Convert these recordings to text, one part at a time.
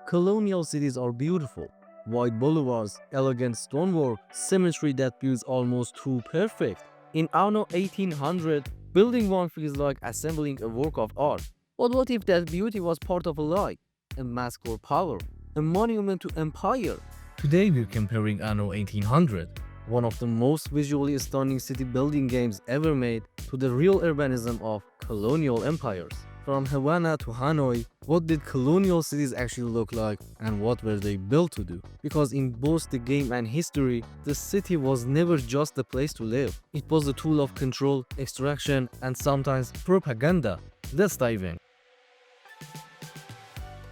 Colonial cities are beautiful. Wide boulevards, elegant stonework, symmetry that feels almost too perfect. In Anno 1800, building one feels like assembling a work of art. But what if that beauty was part of a lie? A mask for power? A monument to empire? Today we're comparing Anno 1800, one of the most visually stunning city building games ever made, to the real urbanism of colonial empires. From Havana to Hanoi, what did colonial cities actually look like and what were they built to do? Because in both the game and history, the city was never just a place to live. It was a tool of control, extraction, and sometimes propaganda. Let's dive in.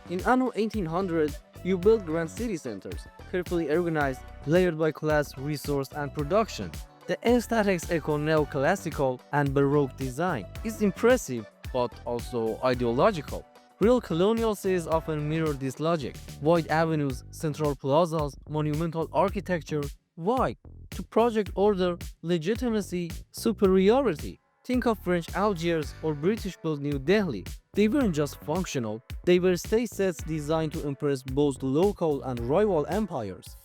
In Anno 1800, you built grand city centers, carefully organized, layered by class, resource, and production. The aesthetics echo neoclassical and Baroque design. It's impressive, but also ideological. Real colonial cities often mirror this logic. Wide avenues, central plazas, monumental architecture. Why? To project order, legitimacy, superiority. Think of French Algiers or British-built New Delhi. They weren't just functional, they were state sets designed to impress both local and rival empires.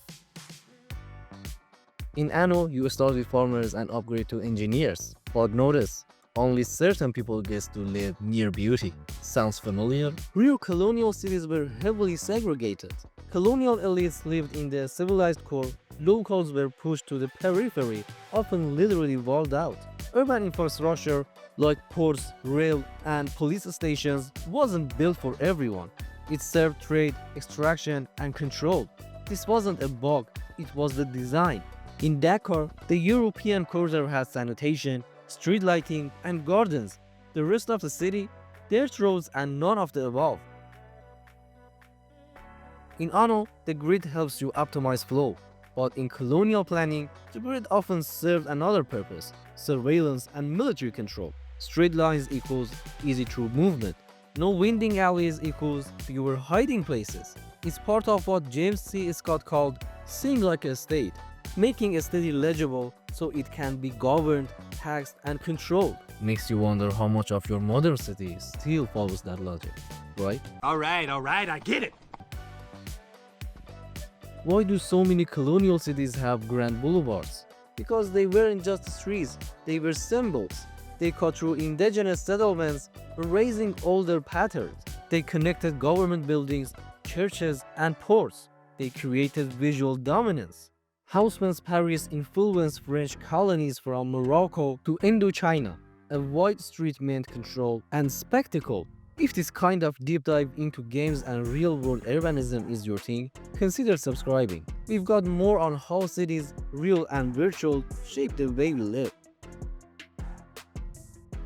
In Anno, you start with farmers and upgrade to engineers. But notice, only certain people get to live near beauty. Sounds familiar? Real colonial cities were heavily segregated. Colonial elites lived in the civilized core, locals were pushed to the periphery, often literally walled out. Urban infrastructure like ports, rail, and police stations wasn't built for everyone. It served trade, extraction, and control. This wasn't a bug, it was the design. In Dakar, the European quarter had sanitation, street lighting, and gardens. The rest of the city, dirt roads and none of the above. In Anno, the grid helps you optimize flow. But in colonial planning, the grid often served another purpose: surveillance and military control. Straight lines equals easy through movement. No winding alleys equals fewer hiding places. It's part of what James C. Scott called seeing like a state, making a city legible so it can be governed, taxed, and controlled. Makes you wonder how much of your modern city still follows that logic, right? All right, I get it. Why do so many colonial cities have grand boulevards? Because they weren't just streets, they were symbols. They cut through indigenous settlements, erasing older patterns. They connected government buildings, churches, and ports. They created visual dominance. Haussmann's Paris influenced French colonies from Morocco to Indochina. A wide street meant control and spectacle. If this kind of deep dive into games and real-world urbanism is your thing, consider subscribing. We've got more on how cities, real and virtual, shape the way we live.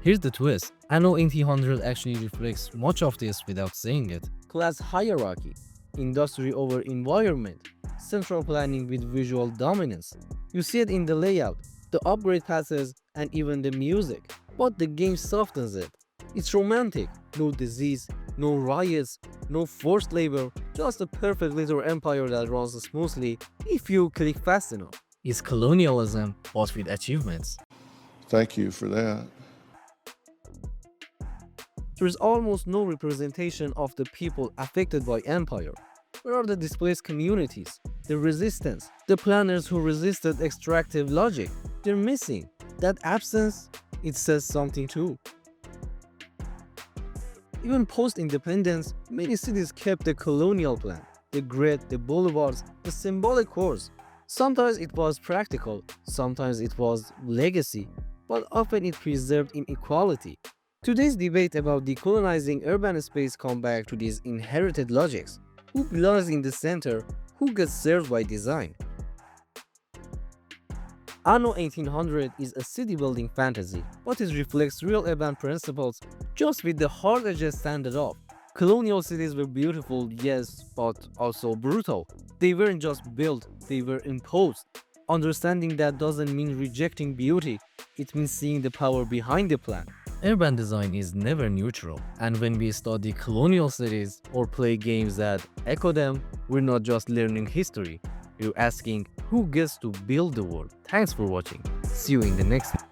Here's the twist. Anno 1800 actually reflects much of this without saying it. Class hierarchy, industry over environment, central planning with visual dominance. You see it in the layout, the upgrade passes, and even the music. But the game softens it. It's romantic. No disease, no riots, no forced labor, just a perfect little empire that runs smoothly if you click fast enough. It's colonialism, but with achievements. Thank you for that. There is almost no representation of the people affected by empire. Where are the displaced communities, the resistance, the planners who resisted extractive logic? They're missing. That absence, it says something too. Even post-independence, many cities kept the colonial plan, the grid, the boulevards, the symbolic cores. Sometimes it was practical, sometimes it was legacy, but often it preserved inequality. Today's debate about decolonizing urban space comes back to these inherited logics. Who belongs in the center? Who gets served by design? Anno 1800 is a city-building fantasy, but it reflects real urban principles, just with the hard edges sanded off. Colonial cities were beautiful, yes, but also brutal. They weren't just built, they were imposed. Understanding that doesn't mean rejecting beauty, it means seeing the power behind the plan. Urban design is never neutral, and when we study colonial cities or play games that echo them, we're not just learning history, we're asking who gets to build the world. Thanks for watching. See you in the next one.